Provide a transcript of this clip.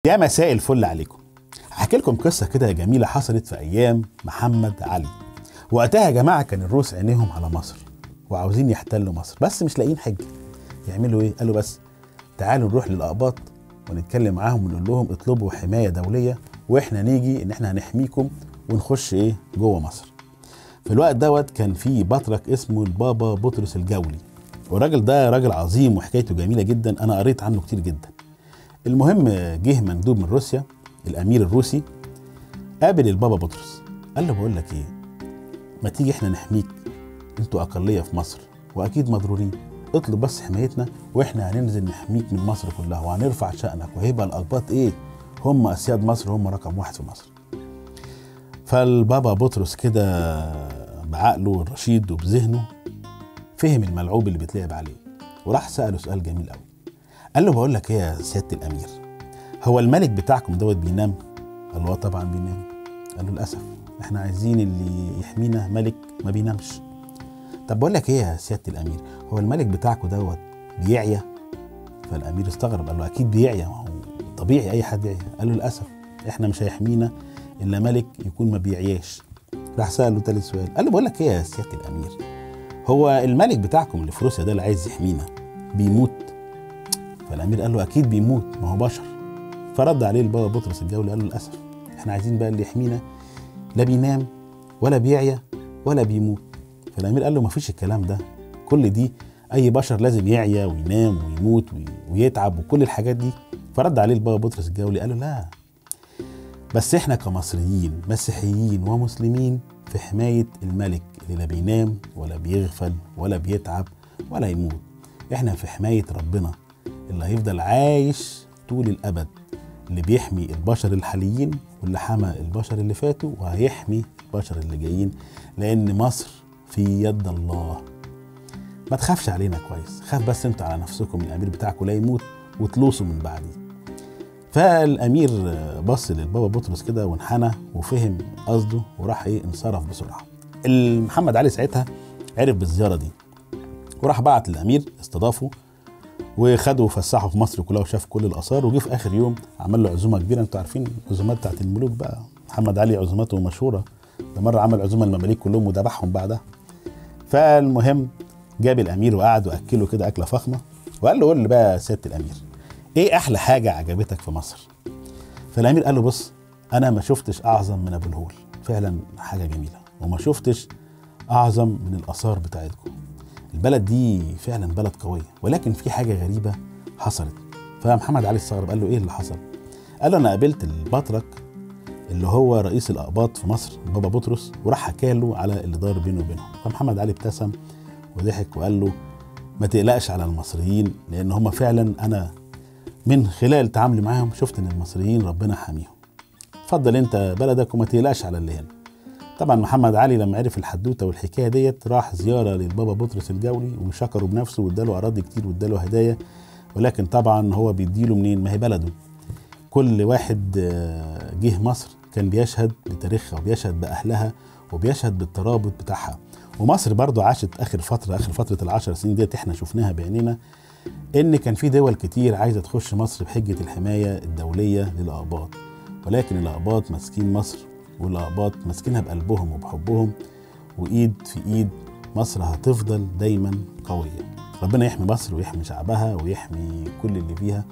يا مساء الفل عليكم. هحكي لكم قصه كده جميله حصلت في ايام محمد علي. وقتها يا جماعه كان الروس عينيهم على مصر وعاوزين يحتلوا مصر، بس مش لاقيين حجه يعملوا ايه. قالوا بس تعالوا نروح للاقباط ونتكلم معاهم ونقول لهم اطلبوا حمايه دوليه واحنا نيجي ان احنا هنحميكم ونخش جوه مصر. في الوقت دوت كان في بطرك اسمه البابا بطرس الجولي، والراجل ده راجل عظيم وحكايته جميله جدا، انا قريت عنه كتير جدا. المهم جه مندوب من روسيا، الامير الروسي، قابل البابا بطرس، قال له بقول لك ايه، ما تيجي احنا نحميك، انتوا اقليه في مصر واكيد مضرورين، اطلب بس حمايتنا واحنا هننزل نحميك من مصر كلها وهنرفع شأنك، وهيبقى الاقباط هم اسياد مصر، هم رقم واحد في مصر. فالبابا بطرس كده بعقله الرشيد وبذهنه فهم الملعوب اللي بيتلعب عليه، وراح سأله سؤال جميل قوي. قال له بقول لك ايه يا سياده الامير، هو الملك بتاعكم دوت بينام؟ قال له طبعا بينام. قال له للاسف احنا عايزين اللي يحمينا ملك ما بينامش. طب بقول لك ايه يا سياده الامير، هو الملك بتاعكم دوت بيعيا؟ فالامير استغرب، قال له اكيد بيعيا، ما هو طبيعي اي حد يعيا. قال له للاسف احنا مش هيحمينا الا ملك يكون ما بيعياش. راح ساله ثالث سؤال، قال له بقول لك ايه يا سياده الامير، هو الملك بتاعكم اللي في روسيا ده اللي عايز يحمينا بيموت؟ فالامير قال له اكيد بيموت، ما هو بشر. فرد عليه البابا بطرس الجولي قال له للاسف احنا عايزين بقى اللي يحمينا لا بينام ولا بيعيا ولا بيموت. فالامير قال له ما فيش الكلام ده، كل دي اي بشر لازم يعيا وينام ويموت ويتعب وكل الحاجات دي. فرد عليه البابا بطرس الجولي قال له لا، بس احنا كمصريين مسيحيين ومسلمين في حمايه الملك اللي لا بينام ولا بيغفل ولا بيتعب ولا يموت، احنا في حمايه ربنا اللي هيفضل عايش طول الأبد، اللي بيحمي البشر الحاليين واللي حمى البشر اللي فاتوا وهيحمي البشر اللي جايين، لأن مصر في يد الله. ما تخافش علينا كويس، خاف بس انتوا على نفسكم، الأمير بتاعكم لا يموت وتلوصوا من بعدي. فالأمير بص للبابا بطرس كده وانحنى وفهم قصده وراح انصرف بسرعة. محمد علي ساعتها عرف بالزيارة دي وراح بعت للأمير استضافه وخدوا وفسحوا في مصر كلها وشاف كل الاثار، وجه في اخر يوم عمل له عزومه كبيره. انتوا عارفين العزومات بتاعت الملوك بقى، محمد علي عزوماته مشهوره، ده مره عمل عزومه المماليك كلهم وذبحهم بعدها. فالمهم جاب الامير وقعد واكله كده اكله فخمه، وقال له قول لي بقى يا سياده الامير، ايه احلى حاجه عجبتك في مصر؟ فالامير قال له بص، انا ما شفتش اعظم من ابو الهول، فعلا حاجه جميله، وما شفتش اعظم من الاثار بتاعتكم، البلد دي فعلا بلد قوية، ولكن في حاجة غريبة حصلت. فمحمد علي استغرب، قال له ايه اللي حصل؟ قال له انا قابلت البطرك اللي هو رئيس الاقباط في مصر البابا بطرس، وراح حكى له على اللي دار بينه وبينهم. فمحمد علي ابتسم وضحك وقال له ما تقلقش على المصريين، لان هم فعلا انا من خلال تعاملي معاهم شفت ان المصريين ربنا حاميهم، اتفضل انت بلدك وما تقلقش على اللي هنا. طبعا محمد علي لما عرف الحدوته والحكايه ديت راح زياره للبابا بطرس الجولي وشكره بنفسه واداله اراضي كتير واداله هدايا، ولكن طبعا هو بيديله منين؟ ما هي بلده. كل واحد جه مصر كان بيشهد بتاريخها وبيشهد باهلها وبيشهد بالترابط بتاعها. ومصر برضو عاشت اخر فتره ال10 سنين ديت احنا شفناها بعينينا، ان كان في دول كتير عايزه تخش مصر بحجه الحمايه الدوليه للاقباط، ولكن الاقباط ماسكين مصر، والاقباط ماسكينها بقلبهم وبحبهم، وايد في ايد مصر هتفضل دايما قويه. ربنا يحمي مصر ويحمي شعبها ويحمي كل اللي فيها،